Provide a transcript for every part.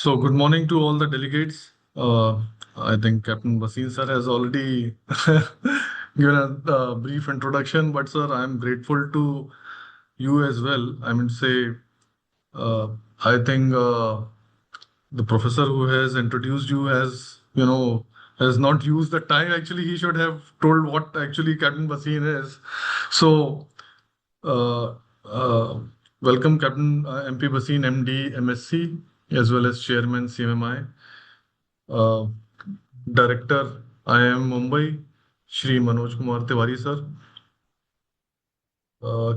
So, good morning to all the delegates. I think Captain Basin sir has already given a brief introduction, but sir, I'm grateful to you as well. I mean, say, uh, I think the professor who has introduced you has not used the time. Actually, he should have told what actually Captain Basin is. So, uh, uh, welcome Captain MP Basin, MD, MSc, as well as Chairman CMMI. Uh, Director, IIM Mumbai, Shri Manoj Kumar Tiwari sir,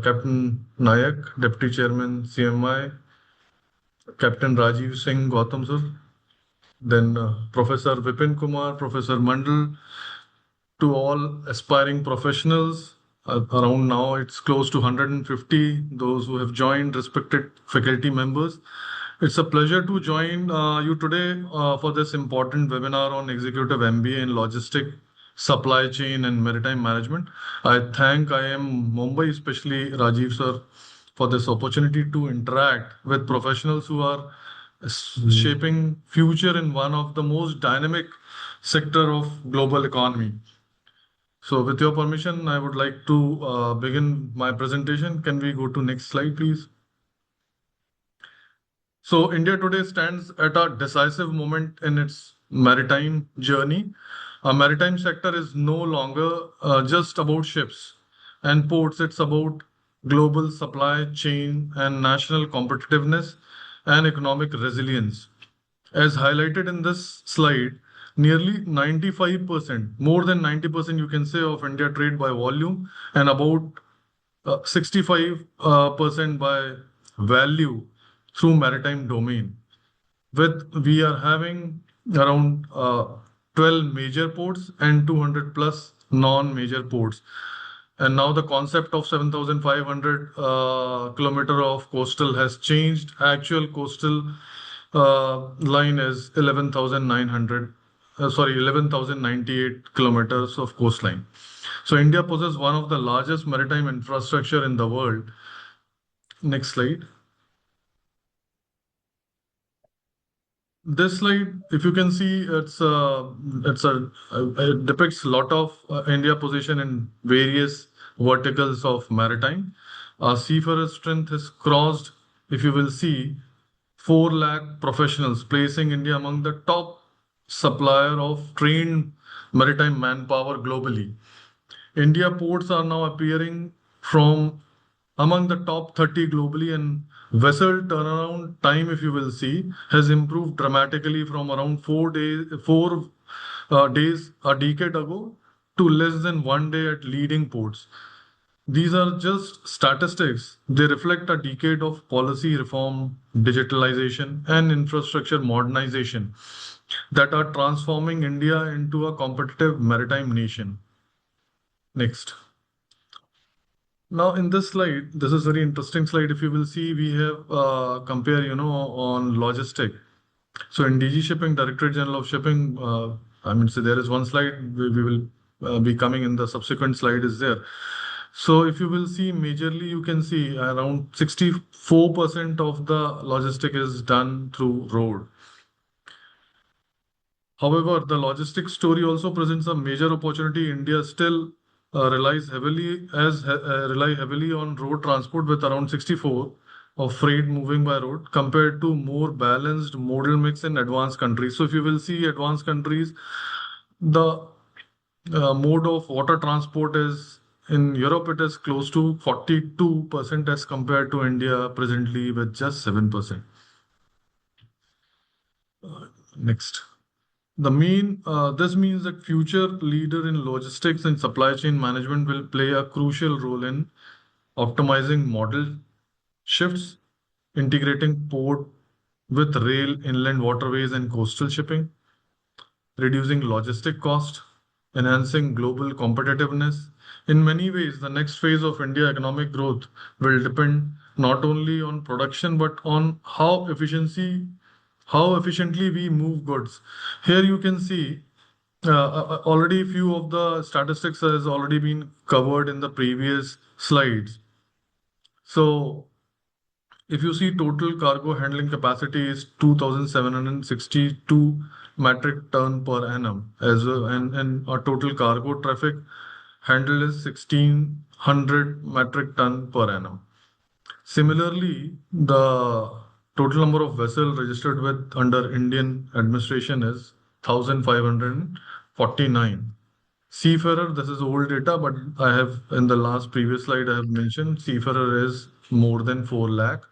Captain Nayak, Deputy Chairman CMI, Captain Rajiv Singh Gautam sir, then Professor Vipin Kumar, Professor Mandal, to all aspiring professionals. Around now, it's close to 150, those who have joined, respected faculty members. It's a pleasure to join you today for this important webinar on Executive MBA in Logistic, Supply Chain and Maritime Management. I thank IIM Mumbai, especially Rajiv sir, for this opportunity to interact with professionals who are shaping future in one of the most dynamic sector of global economy. So with your permission, I would like to begin my presentation. Can we go to next slide, please? So India today stands at a decisive moment in its maritime journey. Our maritime sector is no longer just about ships and ports. It's about global supply chain and national competitiveness and economic resilience. As highlighted in this slide, nearly 95%, more than 90% you can say of India trade by volume and about 65% by value through maritime domain. With we are having around 12 major ports and 200 plus non-major ports. And now the concept of 7,500 kilometer of coastal has changed. Actual coastal line is 11,900, 11,098 kilometers of coastline. So India possesses one of the largest maritime infrastructure in the world. Next slide. This slide, if you can see, it depicts a lot of India position in various verticals of maritime. Our seafarer strength has crossed, if you will see, 4 lakh professionals, placing India among the top supplier of trained maritime manpower globally. India ports are now appearing from among the top 30 globally, and vessel turnaround time, if you will see, has improved dramatically from around 4 days a decade ago to less than 1 day at leading ports. These are just statistics. They reflect a decade of policy reform, digitalization, and infrastructure modernization that are transforming India into a competitive maritime nation. Next. Now in this slide, this is very interesting slide. If you will see, we have compare, on logistic. So in DG Shipping, Directorate General of Shipping, I mean, so there is one slide we will be coming in the subsequent slide is there. So if you will see majorly, you can see around 64% of the logistic is done through road. However, the logistics story also presents a major opportunity. India still rely heavily on road transport with around 64 of freight moving by road compared to more balanced modal mix in advanced countries. So if you will see advanced countries, the mode of water transport is in Europe, it is close to 42% as compared to India presently with just 7%. Next. This means that future leader in logistics and supply chain management will play a crucial role in optimizing model shifts, integrating port with rail, inland waterways, and coastal shipping, reducing logistic cost, enhancing global competitiveness. In many ways, the next phase of India economic growth will depend not only on production but on how efficiently we move goods. Here you can see already a few of the statistics has already been covered in the previous slides. So If you see total cargo handling capacity is 2,762 metric ton per annum, as well, and our total cargo traffic handled is 1,600 metric ton per annum. Similarly, the total number of vessels registered with under Indian administration is 1,549. Seafarer, this is old data, but I have in the last previous slide I have mentioned seafarer is more than 4 lakh.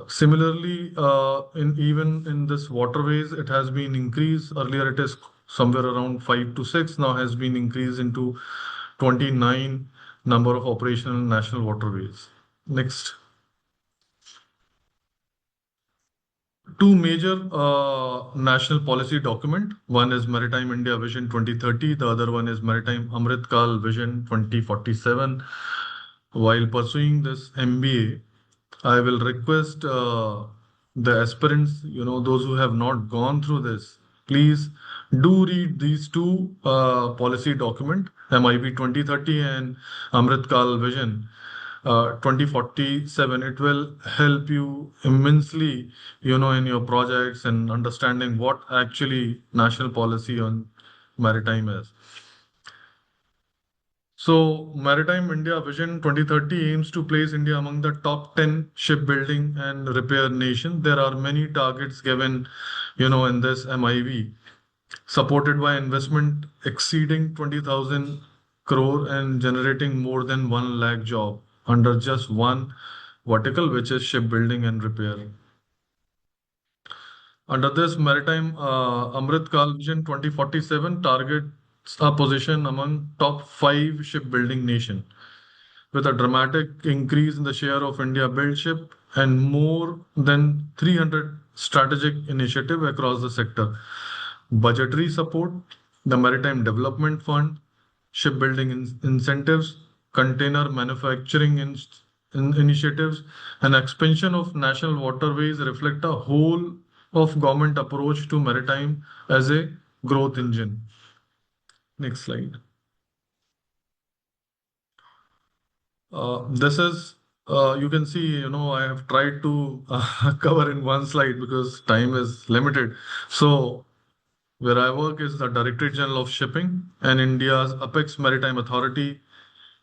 Similarly, in even in this waterways, it has been increased. Earlier, it is somewhere around 5 to 6. Now has been increased into 29 number of operational national waterways. Next, two major national policy document. One is Maritime India Vision 2030. The other one is Maritime Amrit Kal Vision 2047. While pursuing this MBA, I will request the aspirants, those who have not gone through this, please do read these two policy document, MIB 2030 and Amrit Kal Vision 2047. It will help you immensely, in your projects and understanding what actually national policy on maritime is. So, Maritime India Vision 2030 aims to place India among the top 10 shipbuilding and repair nation. There are many targets given, in this MIV, supported by investment exceeding 20,000 crore and generating more than 1 lakh job under just one vertical, which is shipbuilding and repair. Under this Maritime Amrit Kal Vision 2047 targets a position among top 5 shipbuilding nation with a dramatic increase in the share of India built ship and more than 300 strategic initiative across the sector. Budgetary support, the Maritime Development Fund, shipbuilding incentives, container manufacturing initiatives, and expansion of national waterways reflect a whole of government approach to maritime as a growth engine. Next slide. This is, you can see, I have tried to cover in one slide because time is limited. So where I work is the Directorate General of Shipping and India's Apex Maritime Authority.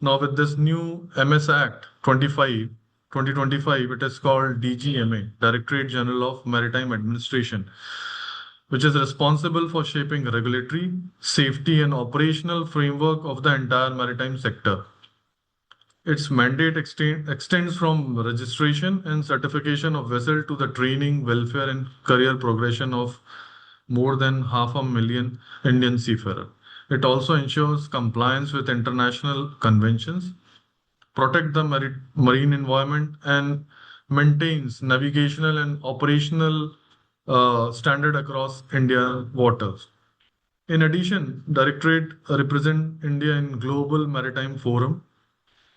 Now with this new MS Act 2025, it is called DGMA, Directorate General of Maritime Administration, which is responsible for shaping regulatory, safety, and operational framework of the entire maritime sector. Its mandate extends from registration and certification of vessel to the training, welfare, and career progression of more than 500,000 Indian seafarers. It also ensures compliance with international conventions, protect the marine environment, and maintains navigational and operational standard across India waters. In addition, Directorate represent India in global maritime forum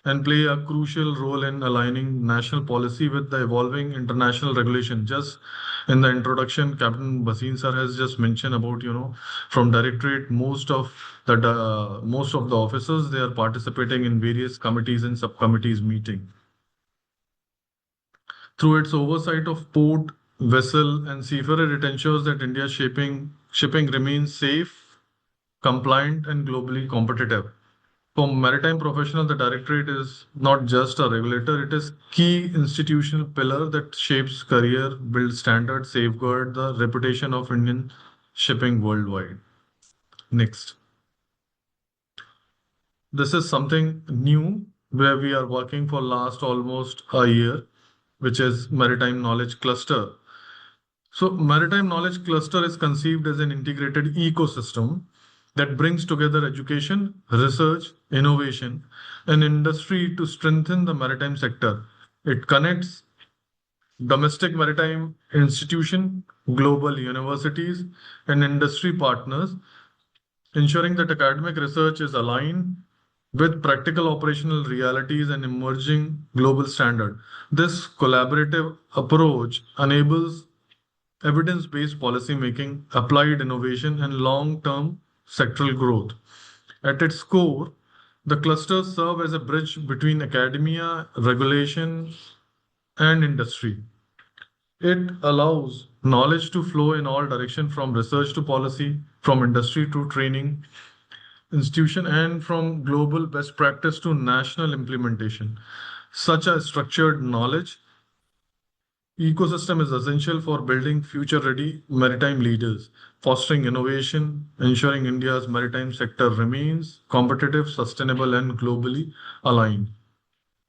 and play a crucial role in aligning national policy with the evolving international regulation. Just in the introduction, Captain Basin sir has just mentioned about, from Directorate, most of the officers, they are participating in various committees and subcommittees meeting. Through its oversight of port, vessel, and seafarer, it ensures that India's shipping remains safe, compliant, and globally competitive. For maritime professional, the directorate is not just a regulator, it is key institutional pillar that shapes career, builds standards, safeguard the reputation of Indian shipping worldwide. Next. This is something new where we are working for last almost a year, which is Maritime Knowledge Cluster. So Maritime Knowledge Cluster is conceived as an integrated ecosystem that brings together education, research, innovation, and industry to strengthen the maritime sector. It connects domestic maritime institution, global universities, and industry partners, ensuring that academic research is aligned with practical operational realities and emerging global standard. This collaborative approach enables evidence-based policy making, applied innovation, and long-term sectoral growth. At its core, the clusters serve as a bridge between academia, regulation, and industry. It allows knowledge to flow in all directions from research to policy, from industry to training institution, and from global best practice to national implementation. Such a structured knowledge ecosystem is essential for building future-ready maritime leaders, fostering innovation, ensuring India's maritime sector remains competitive, sustainable, and globally aligned.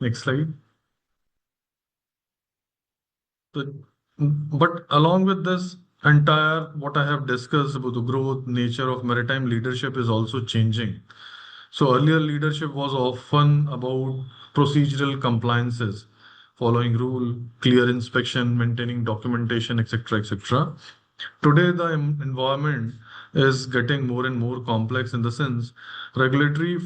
Next slide. The- But along with this entire what I have discussed about the growth nature of maritime leadership is also changing. So earlier leadership was often about procedural compliances, following rule, clear inspection, maintaining documentation, etc., etc. Today, the environment is getting more and more complex in the sense regulatory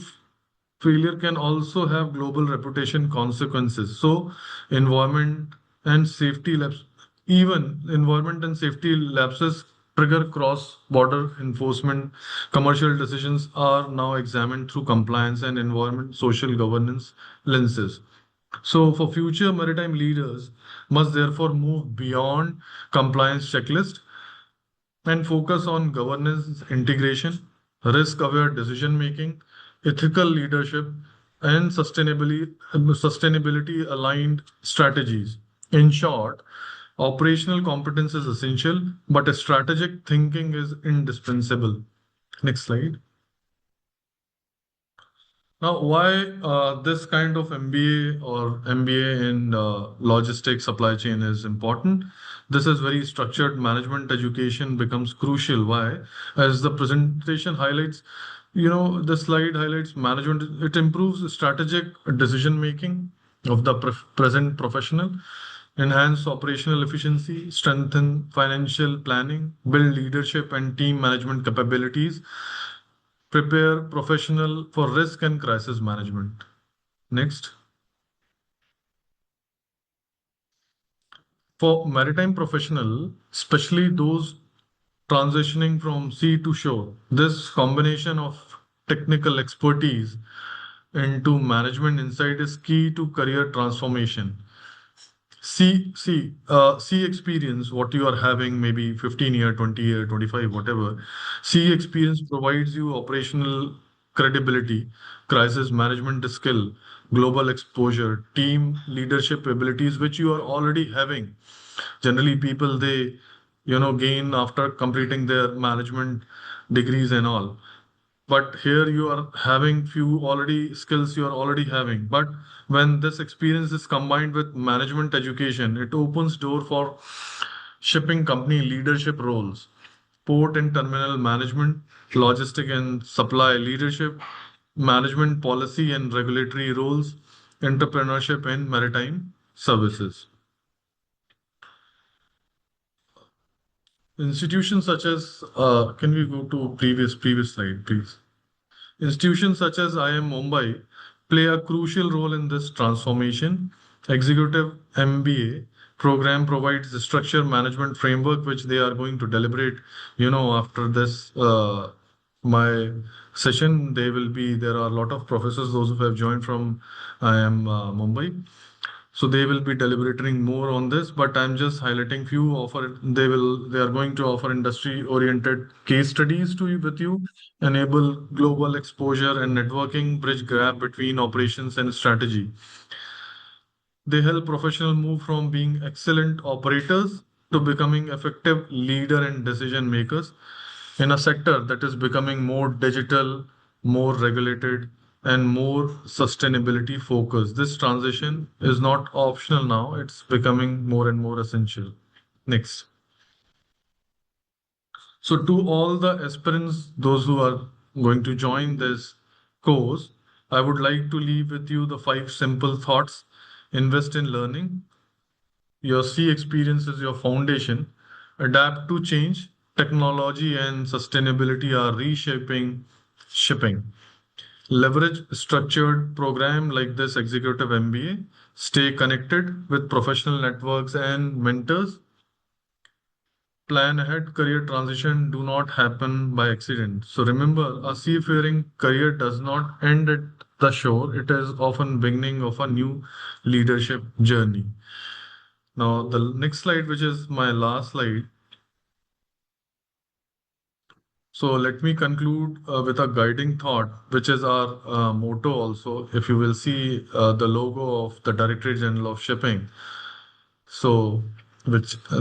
failure can also have global reputation consequences. So, environment and safety lapses, even environment and safety lapses trigger cross-border enforcement. Commercial decisions are now examined through compliance and environment social governance lenses. So, for future maritime leaders, must therefore move beyond compliance checklist and focus on governance integration, risk-aware decision-making, ethical leadership, and sustainability aligned strategies. In short, operational competence is essential, but strategic thinking is indispensable. Next slide. Now, why this kind of MBA or MBA in logistics supply chain is important? This is very structured management education becomes crucial. Why? As the presentation highlights, the slide highlights management. It improves strategic decision making of the present professional, enhance operational efficiency, strengthen financial planning, build leadership and team management capabilities, prepare professional for risk and crisis management. Next, for maritime professional, especially those transitioning from sea to shore, this combination of technical expertise into management insight is key to career transformation. See experience, what you are having, maybe 15 year, 20 year, 25, whatever. See experience provides you operational credibility, crisis management skill, global exposure, team leadership abilities, which you are already having. Generally, people gain after completing their management degrees and all, but here you are having few already skills you are already having. But when this experience is combined with management education, it opens door for shipping company leadership roles, port and terminal management, logistic and supply leadership, management policy and regulatory roles, entrepreneurship and maritime services. Institutions such as can we go to previous slide, please? Institutions such as IIM Mumbai play a crucial role in this transformation. Executive MBA program provides the structure management framework which they are going to deliberate. After this my session, there are a lot of professors, those who have joined from IIM Mumbai. So they will be deliberating more on this, but I'm just highlighting few offer. They are going to offer industry oriented case studies to you with you, enable global exposure and networking, bridge gap between operations and strategy. They help professionals move from being excellent operators to becoming effective leader and decision makers in a sector that is becoming more digital, more regulated, and more sustainability focused. This transition is not optional now, it's becoming more and more essential. Next. So, to all the aspirants, those who are going to join this course, I would like to leave with you the five simple thoughts. Invest in learning. Your C experience is your foundation. Adapt to change. Technology and sustainability are reshaping shipping. Leverage structured program like this executive MBA. Stay connected with professional networks and mentors. Plan ahead. Career transition do not happen by accident. So remember, a seafaring career does not end at the shore. It is often beginning of a new leadership journey. Now, the next slide, which is my last slide. So let me conclude with a guiding thought, which is our motto also. If you will see the logo of the Directorate General of Shipping, so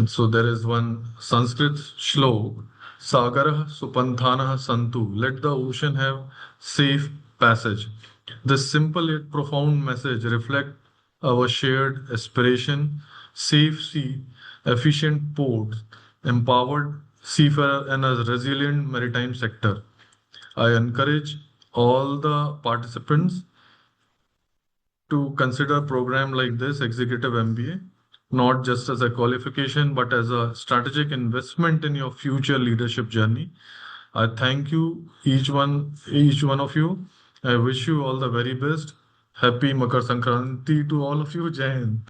so there is one Sanskrit shlok, Sagarah Supanthanah Santu. Let the ocean have safe passage. This simple yet profound message reflect our shared aspiration, safe sea, efficient ports, empowered seafarer, and a resilient maritime sector. I encourage all the participants to consider a program like this, Executive MBA, not just as a qualification, but as a strategic investment in your future leadership journey. I thank you, each one of you. I wish you all the very best. Happy Makar Sankranti to all of you. Jai Hind.